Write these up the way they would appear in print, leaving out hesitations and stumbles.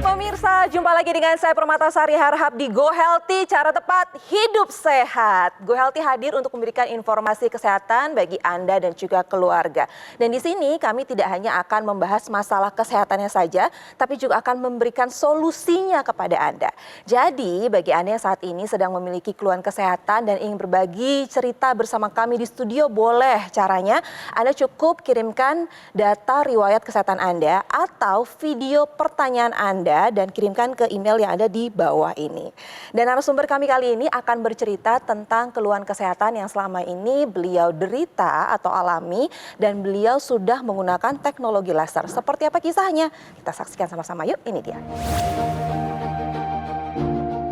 Pemirsa, jumpa lagi dengan saya Permatasari Harhab di Go Healthy, cara tepat hidup sehat. Go Healthy hadir untuk memberikan informasi kesehatan bagi Anda dan juga keluarga. Dan di sini kami tidak hanya akan membahas masalah kesehatannya saja, tapi juga akan memberikan solusinya kepada Anda. Jadi bagi Anda yang saat ini sedang memiliki keluhan kesehatan dan ingin berbagi cerita bersama kami di studio, boleh. Caranya Anda cukup kirimkan data riwayat kesehatan Anda atau video pertanyaan Anda dan kirimkan ke email yang ada di bawah ini. Dan narasumber kami kali ini akan bercerita tentang keluhan kesehatan yang selama ini beliau derita atau alami dan beliau sudah menggunakan teknologi laser. Seperti apa kisahnya? Kita saksikan sama-sama yuk, ini dia.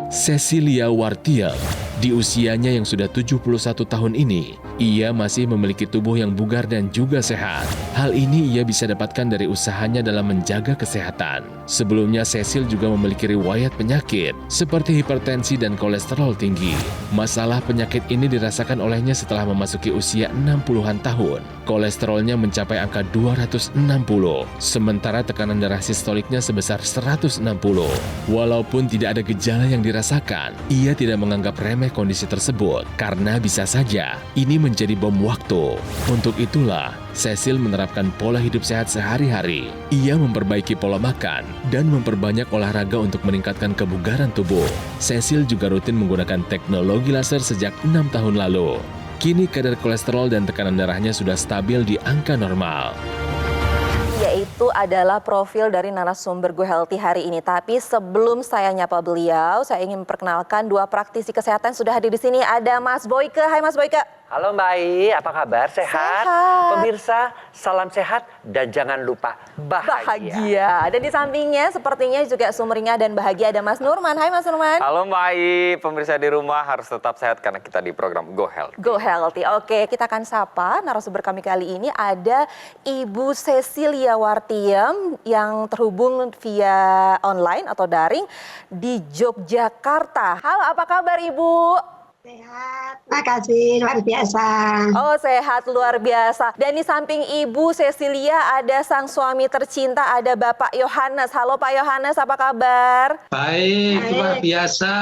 Cecilia Wartiel, di usianya yang sudah 71 tahun ini, ia masih memiliki tubuh yang bugar dan juga sehat. Hal ini ia bisa dapatkan dari usahanya dalam menjaga kesehatan. Sebelumnya Cecil juga memiliki riwayat penyakit seperti hipertensi dan kolesterol tinggi. Masalah penyakit ini dirasakan olehnya setelah memasuki usia 60-an tahun. Kolesterolnya mencapai angka 260, sementara tekanan darah sistoliknya sebesar 160. Walaupun tidak ada gejala yang dirasakan, ia tidak menganggap remeh kondisi tersebut karena bisa saja ini menjadi bom waktu. Untuk itulah, Cecil menerapkan pola hidup sehat sehari-hari. Ia memperbaiki pola makan dan memperbanyak olahraga untuk meningkatkan kebugaran tubuh. Cecil juga rutin menggunakan teknologi laser sejak 6 tahun lalu. Kini kadar kolesterol dan tekanan darahnya sudah stabil di angka normal. Yaitu adalah profil dari narasumber Go Healthy hari ini. Tapi sebelum saya nyapa beliau, saya ingin memperkenalkan dua praktisi kesehatan sudah hadir di sini. Ada Mas Boyke. Hai Mas Boyke. Halo Mbak Ai, apa kabar? Sehat? Pemirsa, salam sehat dan jangan lupa bahagia. Dan di sampingnya sepertinya juga sumringah dan bahagia ada Mas Nurman. Hai Mas Nurman. Halo Mbak Ai, pemirsa di rumah harus tetap sehat karena kita di program Go Healthy. Go Healthy. Oke, kita akan sapa narasumber kami kali ini ada Ibu Cecilia Wartiel yang terhubung via online atau daring di Yogyakarta. Halo, apa kabar Ibu? Sehat, makasih, luar biasa. Oh, sehat luar biasa. Dan di samping Ibu Cecilia ada sang suami tercinta, ada Bapak Yohanes. Halo Pak Yohanes, apa kabar? Baik, luar biasa.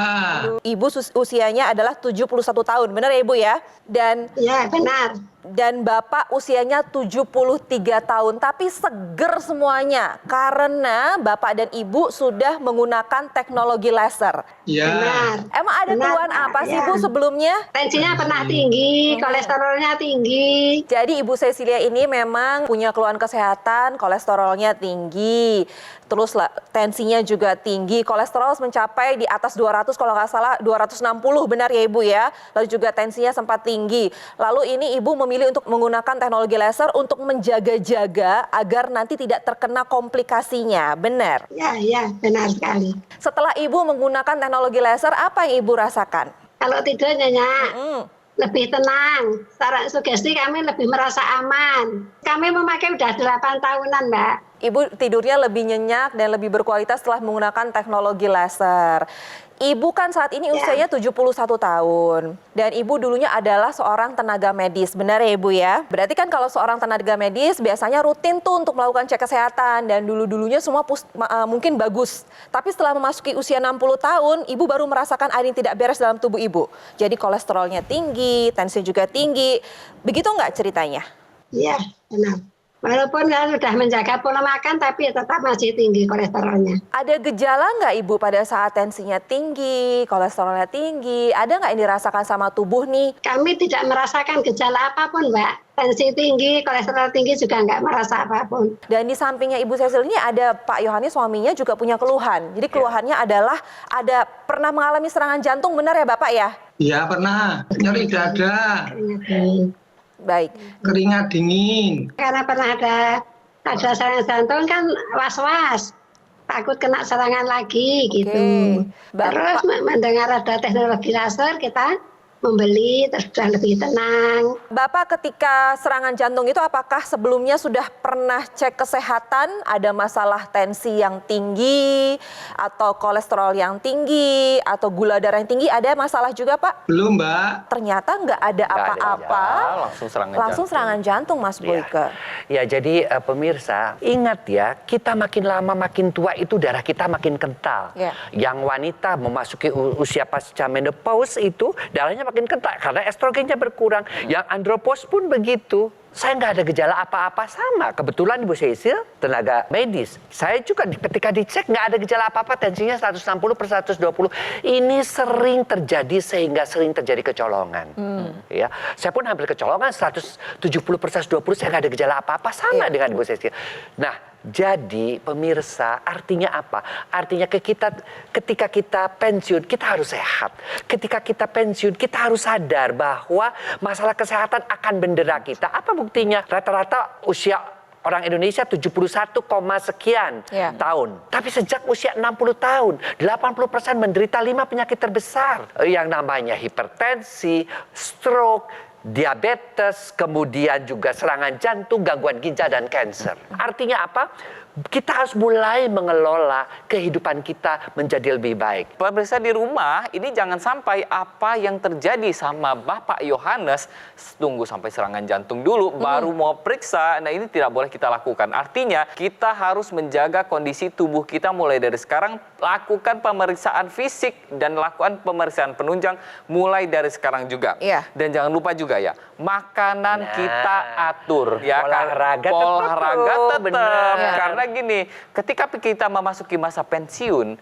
Ibu usianya adalah 71 tahun, benar ya Ibu ya? Dan Ya, benar. Dan Bapak usianya 73 tahun, tapi seger semuanya karena Bapak dan Ibu sudah menggunakan teknologi laser. Ya. Benar. Emang ada Benar, keluhan Pak, apa sih ya. Bu sebelumnya? Tensinya pernah tinggi, kolesterolnya tinggi. Jadi Ibu Cecilia ini memang punya keluhan kesehatan, kolesterolnya tinggi, terus tensinya juga tinggi, kolesterol mencapai di atas 200 kalau nggak salah 260, benar ya Ibu ya? Lalu juga tensinya sempat tinggi. Lalu ini Ibu memilih untuk menggunakan teknologi laser untuk menjaga-jaga agar nanti tidak terkena komplikasinya, benar? Ya, benar sekali. Setelah Ibu menggunakan teknologi laser, apa yang Ibu rasakan? Kalau tidur nyenyak, lebih tenang. Secara sugesti kami lebih merasa aman. Kami memakai udah 8 tahunan, Mbak. Ibu tidurnya lebih nyenyak dan lebih berkualitas setelah menggunakan teknologi laser. Ibu kan saat ini usianya 71 tahun. Dan Ibu dulunya adalah seorang tenaga medis. Benar ya Ibu ya? Berarti kan kalau seorang tenaga medis biasanya rutin tuh untuk melakukan cek kesehatan. Dan dulu-dulunya semua mungkin bagus. Tapi setelah memasuki usia 60 tahun, Ibu baru merasakan ada yang tidak beres dalam tubuh Ibu. Jadi kolesterolnya tinggi, tensi juga tinggi. Begitu nggak ceritanya? Iya, benar. Walaupun sudah menjaga pola makan, tapi tetap masih tinggi kolesterolnya. Ada gejala nggak Ibu pada saat tensinya tinggi, kolesterolnya tinggi? Ada nggak yang dirasakan sama tubuh nih? Kami tidak merasakan gejala apapun, Mbak. Tensi tinggi, kolesterol tinggi juga nggak merasa apapun. Dan di sampingnya Ibu Cecil ini ada Pak Yohanes, suaminya juga punya keluhan. Jadi keluhannya adalah ada pernah mengalami serangan jantung, benar ya Bapak ya? Iya pernah, nyeri dada, Baik. keringat dingin. Karena pernah ada serangan jantung kan was-was, takut kena serangan lagi gitu. Bapak- Terus mendengar ada teknologi laser, kita membeli, terus sudah lebih tenang. Bapak ketika serangan jantung itu apakah sebelumnya sudah pernah cek kesehatan, ada masalah tensi yang tinggi, atau kolesterol yang tinggi, atau gula darah yang tinggi, ada masalah juga Pak? Belum, Mbak. Ternyata nggak ada Nggak ada apa-apa, langsung serangan jantung Mas Boyke. Ya, jadi pemirsa, ingat ya, kita makin lama makin tua itu darah kita makin kental. Ya. Yang wanita memasuki usia pasca menopause itu darahnya makin kental karena estrogennya berkurang. Yang andropause pun begitu. Saya nggak ada gejala apa-apa sama. Kebetulan Ibu Cecil tenaga medis. Saya juga ketika dicek nggak ada gejala apa-apa. Tensinya 160/120. Ini sering terjadi sehingga sering terjadi kecolongan. Ya, saya pun hampir kecolongan 170/120. Saya nggak ada gejala apa-apa sama dengan Ibu Cecil. Nah, jadi pemirsa, artinya apa? Artinya ketika kita pensiun, kita harus sehat. Ketika kita pensiun, kita harus sadar bahwa masalah kesehatan akan mendera kita. Apa buktinya? Rata-rata usia orang Indonesia 71, sekian tahun. Tapi sejak usia 60 tahun, 80% menderita 5 penyakit terbesar. Yang namanya hipertensi, stroke, diabetes, kemudian juga serangan jantung, gangguan ginjal, dan kanker. Artinya apa? Kita harus mulai mengelola kehidupan kita menjadi lebih baik. Pemirsa di rumah, ini jangan sampai apa yang terjadi sama Bapak Yohanes, tunggu sampai serangan jantung dulu, baru mau periksa. Nah, ini tidak boleh kita lakukan. Artinya, kita harus menjaga kondisi tubuh kita mulai dari sekarang, lakukan pemeriksaan fisik dan lakukan pemeriksaan penunjang mulai dari sekarang juga. Iya. Dan jangan lupa juga ya, makanan kita atur. Ya, olahraga tetap. benar. Karena gini, ketika kita memasuki masa pensiun,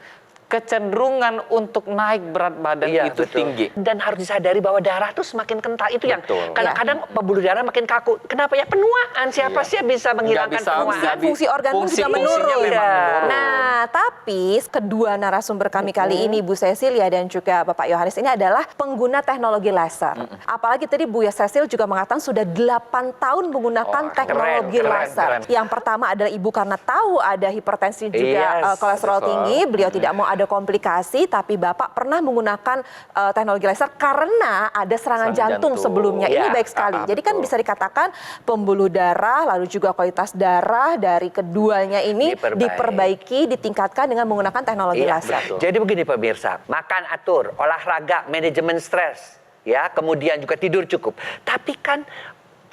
kecenderungan untuk naik berat badan itu betul. tinggi. Dan harus disadari bahwa darah tuh semakin kental. Itu yang Betul. kadang-kadang pembuluh darah makin kaku. Kenapa ya? Penuaan. Siapa sih yang bisa menghilangkan penuaan? Fungsi organ pun juga fungsinya menurun. memang menurun. Nah, tapi kedua narasumber kami kali ini, Bu Cecilia dan juga Bapak Yohanes, ini adalah pengguna teknologi laser. Apalagi tadi Bu Cecil juga mengatakan sudah 8 tahun menggunakan teknologi laser. Yang pertama adalah Ibu karena tahu ada hipertensi juga kolesterol tinggi, beliau tidak mau ada komplikasi, tapi Bapak pernah menggunakan teknologi laser karena ada serangan jantung sebelumnya. Ini baik sekali. Jadi kan bisa dikatakan pembuluh darah, lalu juga kualitas darah dari keduanya ini diperbaiki, ditingkatkan dengan menggunakan teknologi laser. Betul. Jadi begini pemirsa, makan atur, olahraga, manajemen stres, ya, kemudian juga tidur cukup. Tapi kan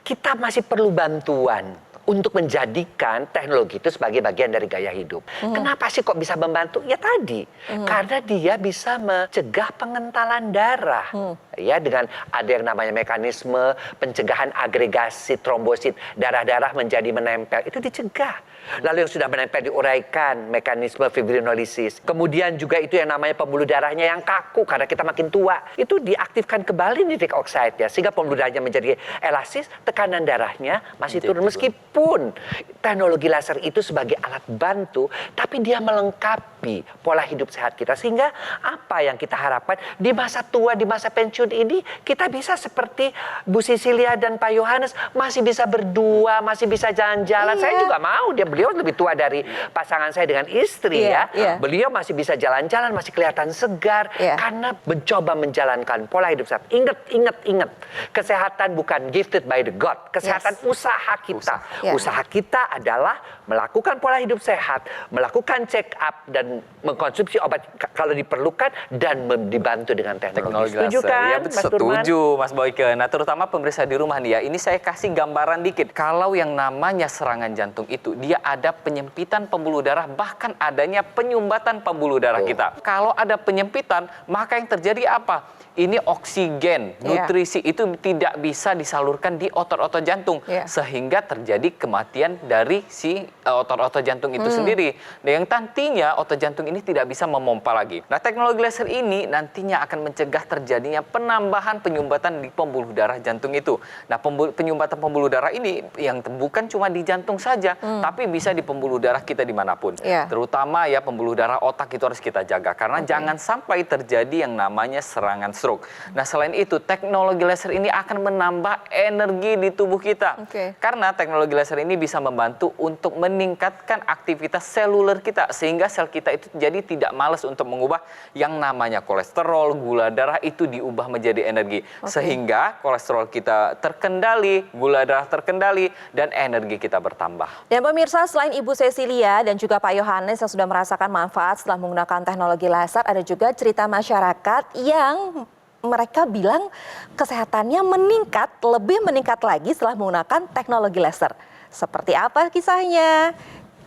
kita masih perlu bantuan untuk menjadikan teknologi itu sebagai bagian dari gaya hidup. Kenapa sih kok bisa membantu? Ya tadi, karena dia bisa mencegah pengentalan darah. Ya, dengan ada yang namanya mekanisme pencegahan agregasi trombosit, darah-darah menjadi menempel, itu dicegah. Lalu yang sudah menempel diuraikan, mekanisme fibrinolisis. Kemudian juga itu yang namanya pembuluh darahnya yang kaku karena kita makin tua. Itu diaktifkan kembali nitric oxide ya, sehingga pembuluh darahnya menjadi elastis, tekanan darahnya masih turun. Meskipun teknologi laser itu sebagai alat bantu, tapi dia melengkapi pola hidup sehat kita. Sehingga apa yang kita harapkan di masa tua, di masa pensiun ini, kita bisa seperti Bu Cecilia dan Pak Yohanes, masih bisa berdua, masih bisa jalan-jalan. Saya juga mau, beliau lebih tua dari pasangan saya dengan istri ya. Beliau masih bisa jalan-jalan, masih kelihatan segar karena mencoba menjalankan pola hidup sehat. Ingat. Kesehatan bukan gifted by the God. Kesehatan usaha kita. Usaha kita adalah melakukan pola hidup sehat, melakukan check up dan mengkonsumsi obat kalau diperlukan dan dibantu dengan teknologi. Setuju kan, Ya, Mas Turman? setuju, Mas Boyke. Nah, terutama pemirsa di rumah nih ya, ini saya kasih gambaran dikit. Kalau yang namanya serangan jantung itu, dia ada penyempitan pembuluh darah, bahkan adanya penyumbatan pembuluh darah kita. Kalau ada penyempitan, maka yang terjadi apa? Ini oksigen, nutrisi itu tidak bisa disalurkan di otot-otot jantung, sehingga terjadi kematian dari si otot-otot jantung itu sendiri. Dan yang nantinya otot jantung ini tidak bisa memompa lagi. Nah, teknologi laser ini nantinya akan mencegah terjadinya penambahan penyumbatan di pembuluh darah jantung itu. Nah, penyumbatan pembuluh darah ini yang bukan cuma di jantung saja, tapi bisa di pembuluh darah kita dimanapun. Terutama ya pembuluh darah otak itu harus kita jaga, karena jangan sampai terjadi yang namanya serangan stroke. Nah, selain itu teknologi laser ini akan menambah energi di tubuh kita. Karena teknologi laser ini bisa membantu untuk meningkatkan aktivitas seluler kita sehingga sel kita itu jadi tidak malas untuk mengubah yang namanya kolesterol, gula darah itu diubah menjadi energi. Sehingga kolesterol kita terkendali, gula darah terkendali, dan energi kita bertambah. Dan pemirsa, selain Ibu Cecilia dan juga Pak Yohanes yang sudah merasakan manfaat setelah menggunakan teknologi laser, ada juga cerita masyarakat yang mereka bilang kesehatannya meningkat, lebih meningkat lagi setelah menggunakan teknologi laser. Seperti apa kisahnya?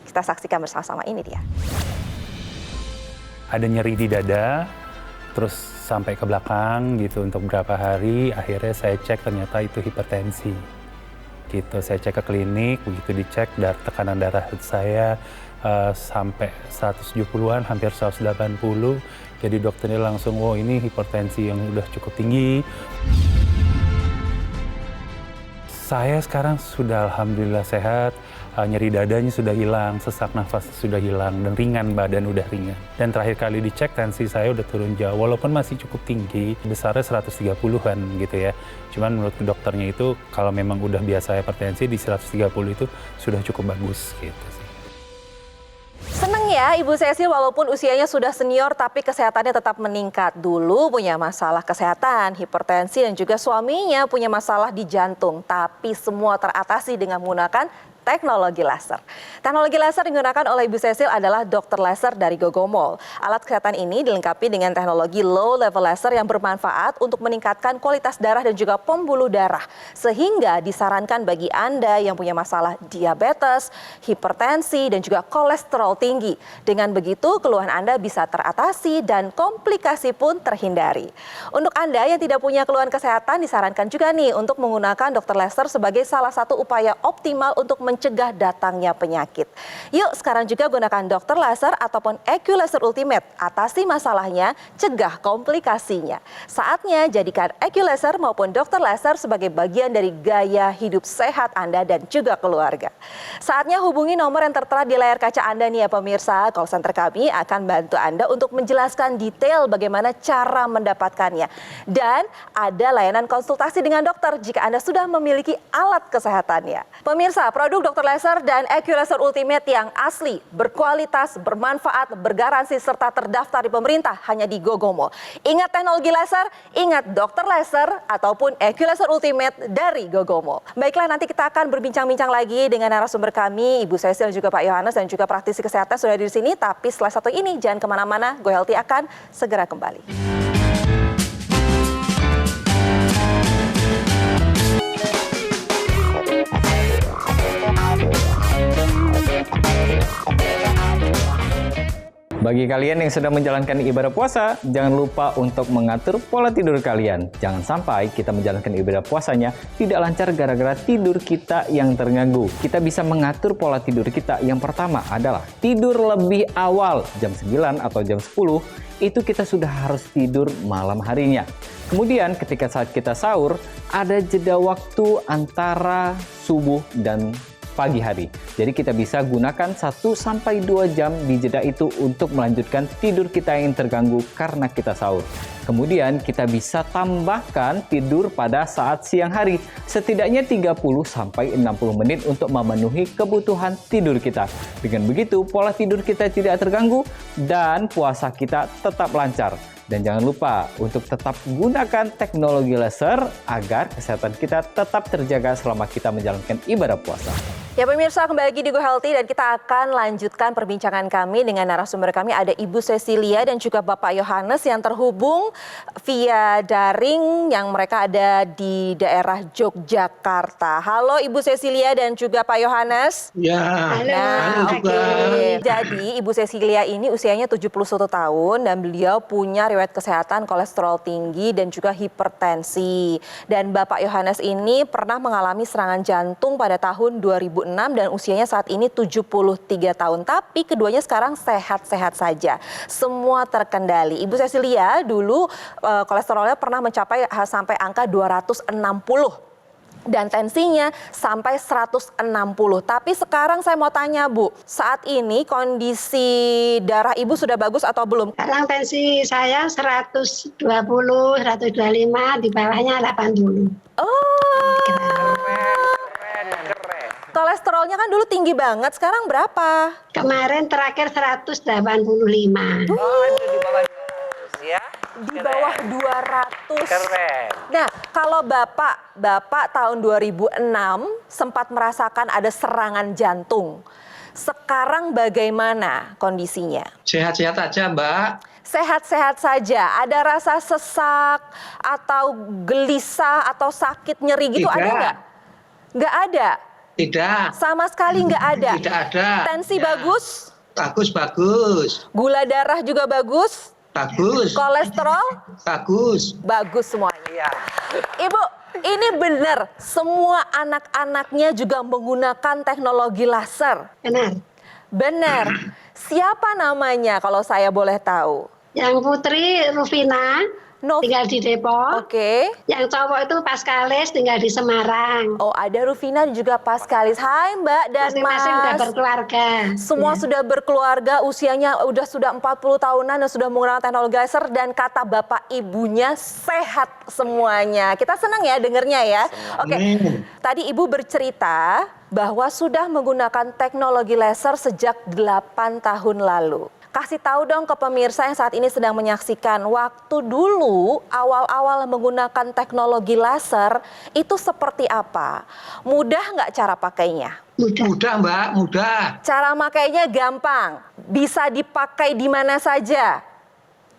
Kita saksikan bersama-sama, ini dia. Ada nyeri di dada, terus sampai ke belakang gitu untuk beberapa hari. Akhirnya saya cek ternyata itu hipertensi. Gitu, saya cek ke klinik, begitu dicek tekanan darah saya sampai 170-an, hampir 180. Jadi dokternya langsung, oh ini hipertensi yang udah cukup tinggi. Saya sekarang sudah alhamdulillah sehat, nyeri dadanya sudah hilang, sesak nafas sudah hilang, dan ringan, badan udah ringan. Dan terakhir kali dicek tensi saya udah turun jauh, walaupun masih cukup tinggi, besarnya 130-an gitu ya. Cuman menurut dokternya itu kalau memang udah biasa hipertensi di 130 itu sudah cukup bagus gitu sih. Seneng ya Ibu Cecil, walaupun usianya sudah senior tapi kesehatannya tetap meningkat. Dulu punya masalah kesehatan, hipertensi, dan juga suaminya punya masalah di jantung. Tapi semua teratasi dengan menggunakan teknologi laser. Teknologi laser digunakan oleh Ibu Cecil adalah dokter laser dari Gogomol. Alat kesehatan ini dilengkapi dengan teknologi low level laser yang bermanfaat untuk meningkatkan kualitas darah dan juga pembuluh darah. Sehingga disarankan bagi Anda yang punya masalah diabetes, hipertensi, dan juga kolesterol tinggi. Dengan begitu keluhan Anda bisa teratasi dan komplikasi pun terhindari. Untuk Anda yang tidak punya keluhan kesehatan, disarankan juga nih untuk menggunakan dokter laser sebagai salah satu upaya optimal untuk mencegah datangnya penyakit. Yuk sekarang juga gunakan dokter laser ataupun EQ-Laser Ultimate. Atasi masalahnya, cegah komplikasinya. Saatnya jadikan EQ-Laser maupun dokter laser sebagai bagian dari gaya hidup sehat Anda dan juga keluarga. Saatnya hubungi nomor yang tertera di layar kaca Anda nih ya pemirsa. Call center kami akan bantu Anda untuk menjelaskan detail bagaimana cara mendapatkannya. Dan ada layanan konsultasi dengan dokter jika Anda sudah memiliki alat kesehatannya. Pemirsa, produk dokter laser dan EQ-Laser Ultimate yang asli, berkualitas, bermanfaat, bergaransi, serta terdaftar di pemerintah hanya di Gogomol. Ingat teknologi laser, ingat dokter laser ataupun EQ-Laser Ultimate dari Gogomol. Baiklah, nanti kita akan berbincang-bincang lagi dengan narasumber kami, Ibu Cecil juga Pak Yohanes, dan juga praktisi kesehatan sudah di sini. Tapi setelah satu ini, jangan kemana-mana, Go Healthy akan segera kembali. Bagi kalian yang sedang menjalankan ibadah puasa, jangan lupa untuk mengatur pola tidur kalian. Jangan sampai kita menjalankan ibadah puasanya tidak lancar gara-gara tidur kita yang terganggu. Kita bisa mengatur pola tidur kita. Yang pertama adalah tidur lebih awal, jam 9 atau jam 10, itu kita sudah harus tidur malam harinya. Kemudian ketika saat kita sahur, ada jeda waktu antara subuh dan pagi hari. Jadi kita bisa gunakan 1-2 jam di jeda itu untuk melanjutkan tidur kita yang terganggu karena kita sahur. Kemudian kita bisa tambahkan tidur pada saat siang hari. Setidaknya 30-60 menit untuk memenuhi kebutuhan tidur kita. Dengan begitu pola tidur kita tidak terganggu dan puasa kita tetap lancar. Dan jangan lupa untuk tetap gunakan teknologi laser agar kesehatan kita tetap terjaga selama kita menjalankan ibadah puasa. Ya pemirsa, kembali lagi di Go Healthy dan kita akan lanjutkan perbincangan kami dengan narasumber kami. Ada Ibu Cecilia dan juga Bapak Yohanes yang terhubung via daring yang mereka ada di daerah Yogyakarta. Halo Ibu Cecilia dan juga Pak Yohanes. Ya, Nah, juga. Jadi Ibu Cecilia ini usianya 71 tahun dan beliau punya riwayat kesehatan kolesterol tinggi dan juga hipertensi. Dan Bapak Yohanes ini pernah mengalami serangan jantung pada tahun 2006 dan usianya saat ini 73 tahun. Tapi keduanya sekarang sehat-sehat saja. Semua terkendali. Ibu Cecilia dulu kolesterolnya pernah mencapai sampai angka 260. dan tensinya sampai 160. Tapi sekarang saya mau tanya Bu, saat ini kondisi darah Ibu sudah bagus atau belum? Sekarang tensi saya 120, 125, di bawahnya 80. Oh, Keren. kolesterolnya kan dulu tinggi banget, sekarang berapa? Kemarin terakhir 185. Oh, itu di bawah 200 ya. Di bawah 200. Keren. Nah, kalau Bapak tahun 2006 sempat merasakan ada serangan jantung. Sekarang bagaimana kondisinya? Sehat-sehat aja, Mbak. Sehat-sehat saja. Ada rasa sesak atau gelisah atau sakit nyeri gitu Tidak. ada nggak? Nggak ada. Tidak. Sama sekali nggak ada. Tidak ada. Tensi Ya. bagus. Bagus. Gula darah juga bagus. Bagus. Kolesterol Bagus. bagus semuanya. Iya. Ibu, ini benar semua anak-anaknya juga menggunakan teknologi laser. Benar. Benar. Siapa namanya kalau saya boleh tahu? Yang putri Rufina, tinggal di Depok. Oke. Yang cowok itu Paskalis, tinggal di Semarang. Oh, ada Rufina dan juga Paskalis. Hai Mbak dan Masing-masing udah Mas. berkeluarga. Semua Ya. sudah berkeluarga, usianya sudah 40 tahunan dan sudah menggunakan teknologi laser dan kata bapak ibunya sehat semuanya. Kita senang ya dengernya ya. Oke. Amin. Tadi Ibu bercerita bahwa sudah menggunakan teknologi laser sejak 8 tahun lalu. Kasih tahu dong ke pemirsa yang saat ini sedang menyaksikan, waktu dulu awal-awal menggunakan teknologi laser itu seperti apa? Mudah nggak cara pakainya? Mudah, Mbak. Mudah. Cara makainya gampang, bisa dipakai di mana saja,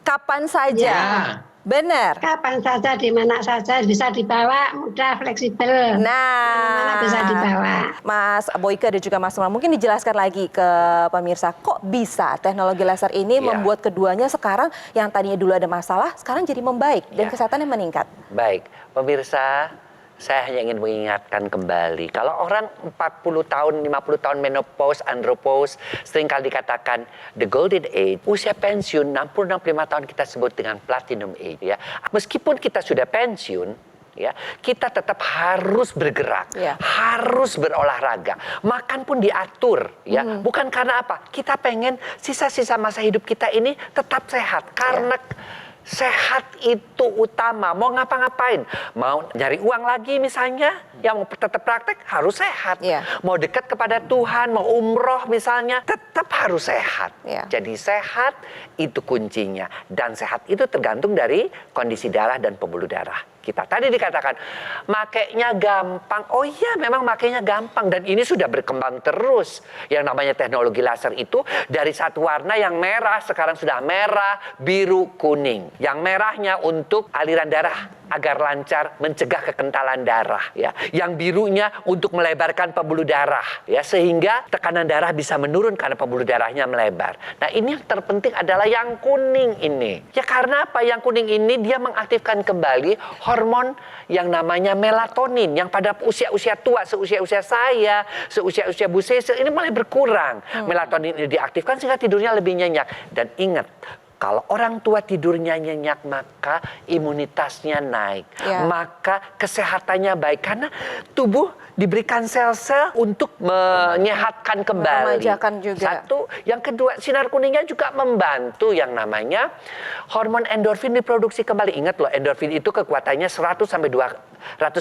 kapan saja. Ya. Benar. Kapan saja, di mana saja, bisa dibawa, mudah, fleksibel. Mana-mana bisa dibawa. Mas Boyke dan juga Mas Umar, mungkin dijelaskan lagi ke pemirsa, kok bisa teknologi laser ini Ya. membuat keduanya sekarang yang tadinya dulu ada masalah, sekarang jadi membaik dan Ya. kesehatannya meningkat. Baik, pemirsa, saya hanya ingin mengingatkan kembali. Kalau orang 40 tahun, 50 tahun menopause, andropause, seringkali dikatakan the golden age, usia pensiun 60-65 tahun kita sebut dengan platinum age. Ya. Meskipun kita sudah pensiun, ya, kita tetap harus bergerak, Ya. harus berolahraga, makan pun diatur, ya. Bukan karena apa? Kita pengen sisa-sisa masa hidup kita ini tetap sehat, karena sehat itu utama. Mau ngapa-ngapain, mau nyari uang lagi misalnya, yang mau tetap praktek harus sehat. Ya. Mau dekat kepada Tuhan, mau umroh misalnya, tetap harus sehat. Ya. Jadi sehat itu kuncinya, dan sehat itu tergantung dari kondisi darah dan pembuluh darah kita. Tadi dikatakan makainya gampang. Oh iya, memang makainya gampang, dan ini sudah berkembang terus. Yang namanya teknologi laser itu dari satu warna yang merah sekarang sudah merah, biru, kuning. Yang merahnya untuk aliran darah agar lancar mencegah kekentalan darah, ya. Yang birunya untuk melebarkan pembuluh darah, ya, sehingga tekanan darah bisa menurun karena pembuluh darahnya melebar. Nah, ini yang terpenting adalah yang kuning ini. Ya, karena apa? Yang kuning ini dia mengaktifkan kembali hormon yang namanya melatonin yang pada usia-usia tua, seusia-usia saya, seusia-usia Bu Sese ini mulai berkurang. Melatonin ini diaktifkan sehingga tidurnya lebih nyenyak. Dan ingat, kalau orang tua tidurnya nyenyak, maka imunitasnya naik. Ya. Maka kesehatannya baik. Karena tubuh diberikan sel-sel untuk menyehatkan kembali. Meremajakan juga. Satu. Yang kedua, sinar kuningnya juga membantu yang namanya hormon endorfin diproduksi kembali. Ingat loh, endorfin itu kekuatannya 100 sampai 200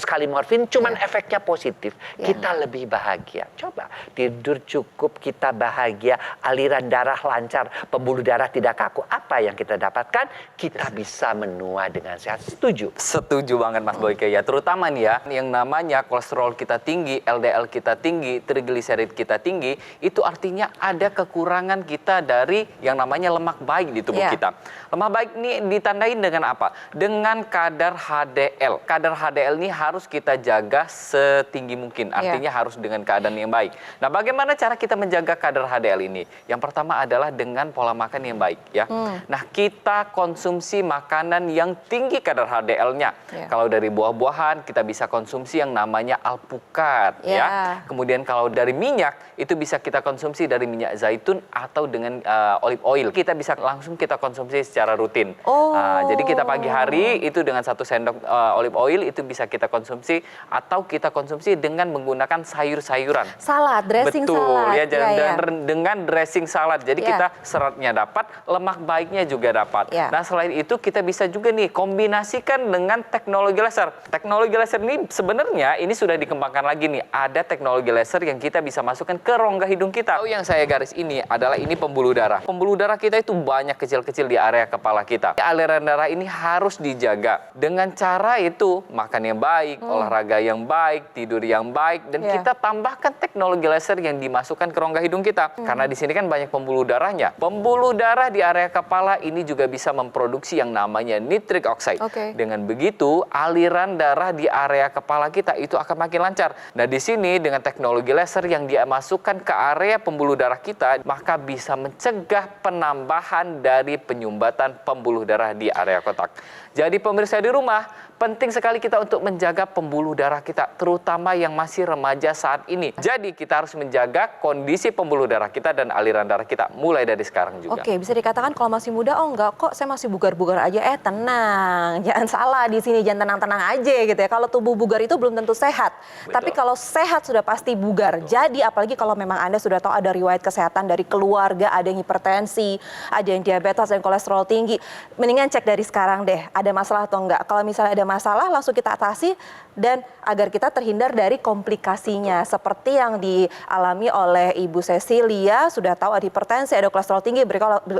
kali morfin, cuman efeknya positif. Ya. Kita lebih bahagia. Coba tidur cukup, kita bahagia, aliran darah lancar, pembuluh darah tidak kaku. Apa yang kita dapatkan? Kita bisa menua dengan sehat. Setuju? Setuju banget Mas Boyke ya, terutama nih ya, yang namanya kolesterol kita tinggi, LDL kita tinggi, trigliserid kita tinggi, itu artinya ada kekurangan kita dari yang namanya lemak baik di tubuh Ya. kita. Lemak baik ini ditandain dengan apa? Dengan kadar HDL. Kadar HDL ini harus kita jaga setinggi mungkin, artinya harus dengan keadaan yang baik. Nah, bagaimana cara kita menjaga kadar HDL ini? Yang pertama adalah dengan pola makan yang baik ya. Nah, kita konsumsi makanan yang tinggi kadar HDL-nya. Ya. Kalau dari buah-buahan, kita bisa konsumsi yang namanya alpukat. alpukat, Ya. ya. Kemudian kalau dari minyak, itu bisa kita konsumsi dari minyak zaitun atau dengan olive oil. Kita bisa langsung kita konsumsi secara rutin. Oh. Jadi kita pagi hari itu dengan 1 sendok olive oil itu bisa kita konsumsi, atau kita konsumsi dengan menggunakan sayur-sayuran. Salad, dressing Betul, salad. ya, Ya, ya. dengan dressing salad. Jadi Ya. kita seratnya dapat, lemak baiknya juga dapat. Ya. Nah, selain itu kita bisa juga nih kombinasikan dengan teknologi laser. Teknologi laser ini sebenarnya ini sudah dikembangkan lagi nih. Ada teknologi laser yang kita bisa masukkan ke rongga hidung kita. Oh, yang saya garis ini adalah ini pembuluh darah. Pembuluh darah kita itu banyak kecil-kecil di area kepala kita. Aliran darah ini harus dijaga dengan cara itu makan yang baik, olahraga yang baik, tidur yang baik, dan Ya. kita tambahkan teknologi laser yang dimasukkan ke rongga hidung kita. Karena di sini kan banyak pembuluh darahnya. Pembuluh darah di area kepala ini juga bisa memproduksi yang namanya nitric oxide. Oke. Dengan begitu, aliran darah di area kepala kita itu akan makin lancar. Nah, di sini dengan teknologi laser yang dia masukkan ke area pembuluh darah kita, maka bisa mencegah penambahan dari penyumbatan pembuluh darah di area kotak. Jadi pemirsa di rumah, penting sekali kita untuk menjaga pembuluh darah kita, terutama yang masih remaja saat ini. Jadi kita harus menjaga kondisi pembuluh darah kita dan aliran darah kita mulai dari sekarang juga. Oke, bisa dikatakan kalau masih muda, oh enggak kok saya masih bugar-bugar aja. Tenang, jangan salah di sini, jangan tenang-tenang aja gitu ya. Kalau tubuh bugar itu belum tentu sehat. Tapi kalau sehat sudah pasti bugar. Jadi apalagi kalau memang Anda sudah tahu ada riwayat kesehatan dari keluarga, ada yang hipertensi, ada yang diabetes, ada yang kolesterol tinggi. Mendingan cek dari sekarang deh, ada masalah atau enggak. Kalau misalnya ada masalah, langsung kita atasi dan agar kita terhindar dari komplikasinya. Seperti yang dialami oleh Ibu Cecilia, sudah tahu ada hipertensi, ada kolesterol tinggi,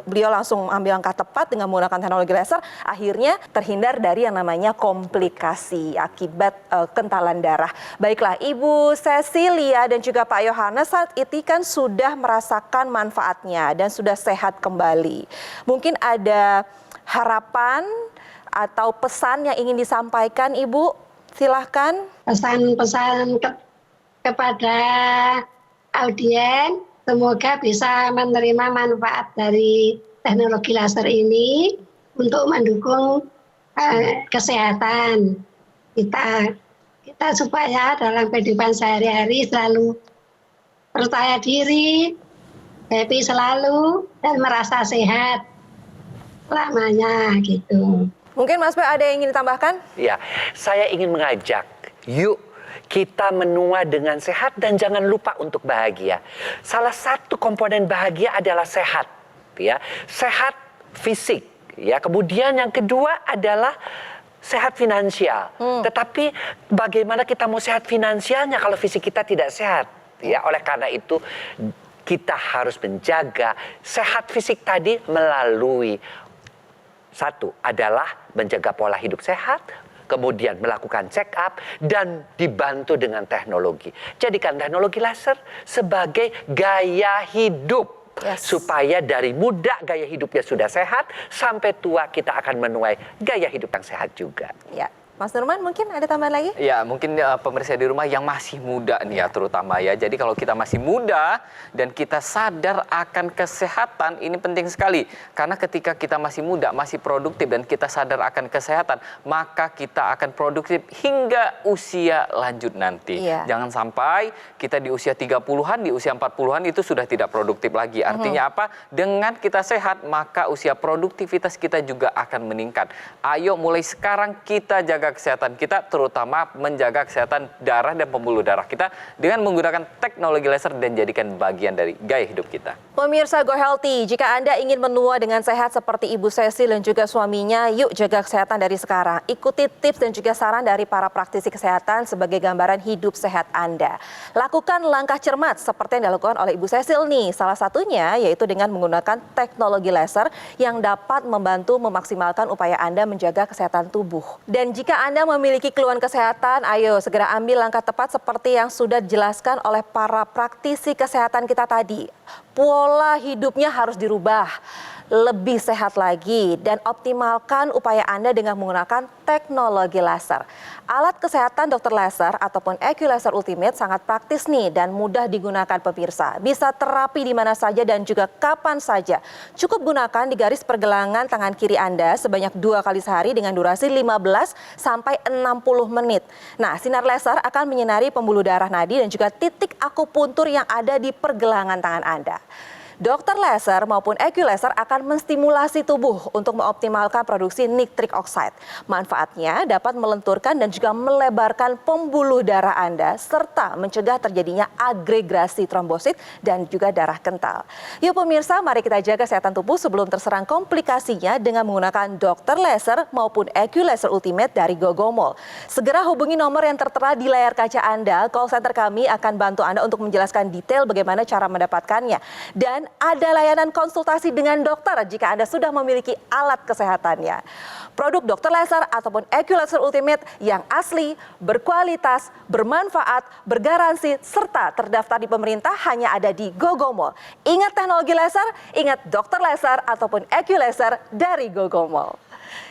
beliau langsung ambil langkah tepat dengan menggunakan teknologi laser, akhirnya terhindar dari yang namanya komplikasi akibat kentalan darah. Baiklah, Ibu Cecilia dan juga Pak Yohanes saat itu kan sudah merasakan manfaatnya dan sudah sehat kembali. Mungkin ada harapan atau pesan yang ingin disampaikan, Ibu? Silahkan. Pesan-pesan kepada audien, semoga bisa menerima manfaat dari teknologi laser ini untuk mendukung kesehatan kita supaya dalam kehidupan sehari-hari selalu percaya diri, happy selalu, dan merasa sehat selamanya gitu. Mungkin Mas Pe ada yang ingin ditambahkan? Ya, saya ingin mengajak, yuk kita menua dengan sehat dan jangan lupa untuk bahagia. Salah satu komponen bahagia adalah sehat, ya, sehat fisik, ya. Kemudian yang kedua adalah sehat finansial. Tetapi bagaimana kita mau sehat finansialnya kalau fisik kita tidak sehat? Ya, oleh karena itu kita harus menjaga sehat fisik tadi melalui satu adalah menjaga pola hidup sehat, kemudian melakukan check up dan dibantu dengan teknologi. Jadikan teknologi laser sebagai gaya hidup. Yes. Supaya dari muda gaya hidupnya sudah sehat, sampai tua kita akan menuai gaya hidup yang sehat juga. Ya. Mas Nurman mungkin ada tambahan lagi? Ya, mungkin pemirsa di rumah yang masih muda nih ya terutama ya. Jadi kalau kita masih muda dan kita sadar akan kesehatan, ini penting sekali. Karena ketika kita masih muda, masih produktif dan kita sadar akan kesehatan, maka kita akan produktif hingga usia lanjut nanti. Iya. Jangan sampai kita di usia 30-an, di usia 40-an itu sudah tidak produktif lagi. Artinya apa? Dengan kita sehat, maka usia produktivitas kita juga akan meningkat. Ayo mulai sekarang kita jaga kesehatan kita, terutama menjaga kesehatan darah dan pembuluh darah kita dengan menggunakan teknologi laser dan jadikan bagian dari gaya hidup kita. Pemirsa Go Healthy, jika Anda ingin menua dengan sehat seperti Ibu Cecil dan juga suaminya, yuk jaga kesehatan dari sekarang. Ikuti tips dan juga saran dari para praktisi kesehatan sebagai gambaran hidup sehat Anda. Lakukan langkah cermat seperti yang dilakukan oleh Ibu Cecil nih. Salah satunya yaitu dengan menggunakan teknologi laser yang dapat membantu memaksimalkan upaya Anda menjaga kesehatan tubuh. Dan jika Anda memiliki keluhan kesehatan, ayo segera ambil langkah tepat seperti yang sudah dijelaskan oleh para praktisi kesehatan kita tadi. Pola hidupnya harus dirubah. lebih sehat lagi dan optimalkan upaya Anda dengan menggunakan teknologi laser. Alat kesehatan dokter laser ataupun EQ Laser Ultimate sangat praktis nih dan mudah digunakan pemirsa. Bisa terapi di mana saja dan juga kapan saja. Cukup gunakan di garis pergelangan tangan kiri Anda sebanyak 2 kali sehari dengan durasi 15 sampai 60 menit. Nah, sinar laser akan menyinari pembuluh darah nadi dan juga titik akupuntur yang ada di pergelangan tangan Anda. Dokter laser maupun EQ laser akan menstimulasi tubuh untuk mengoptimalkan produksi nitric oxide. Manfaatnya dapat melenturkan dan juga melebarkan pembuluh darah Anda serta mencegah terjadinya agregasi trombosit dan juga darah kental. Yuk pemirsa, mari kita jaga kesehatan tubuh sebelum terserang komplikasinya dengan menggunakan dokter laser maupun EQ Laser Ultimate dari Gogomol. Segera hubungi nomor yang tertera di layar kaca Anda. Call center kami akan bantu Anda untuk menjelaskan detail bagaimana cara mendapatkannya. Dan ada layanan konsultasi dengan dokter jika Anda sudah memiliki alat kesehatannya. Produk dokter laser ataupun EQ Laser Ultimate yang asli, berkualitas, bermanfaat, bergaransi, serta terdaftar di pemerintah hanya ada di Gogomol. Ingat teknologi laser, ingat dokter laser ataupun EQ Laser dari Gogomol.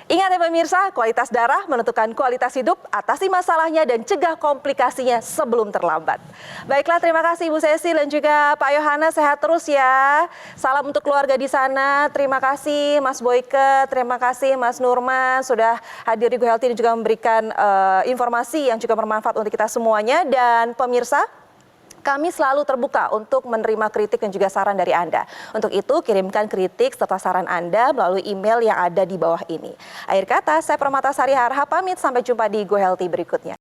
Ingat ya pemirsa, kualitas darah menentukan kualitas hidup, atasi masalahnya dan cegah komplikasinya sebelum terlambat. Baiklah, terima kasih Ibu Sesi dan juga Pak Yohanes, sehat terus ya. Salam untuk keluarga di sana, terima kasih Mas Boyke, terima kasih Mas Nurman sudah hadir di GoHealthy dan juga memberikan informasi yang juga bermanfaat untuk kita semuanya. Dan pemirsa, kami selalu terbuka untuk menerima kritik dan juga saran dari Anda. Untuk itu, kirimkan kritik serta saran Anda melalui email yang ada di bawah ini. Akhir kata, saya Permatasari Harhab pamit, sampai jumpa di GoHealthy berikutnya.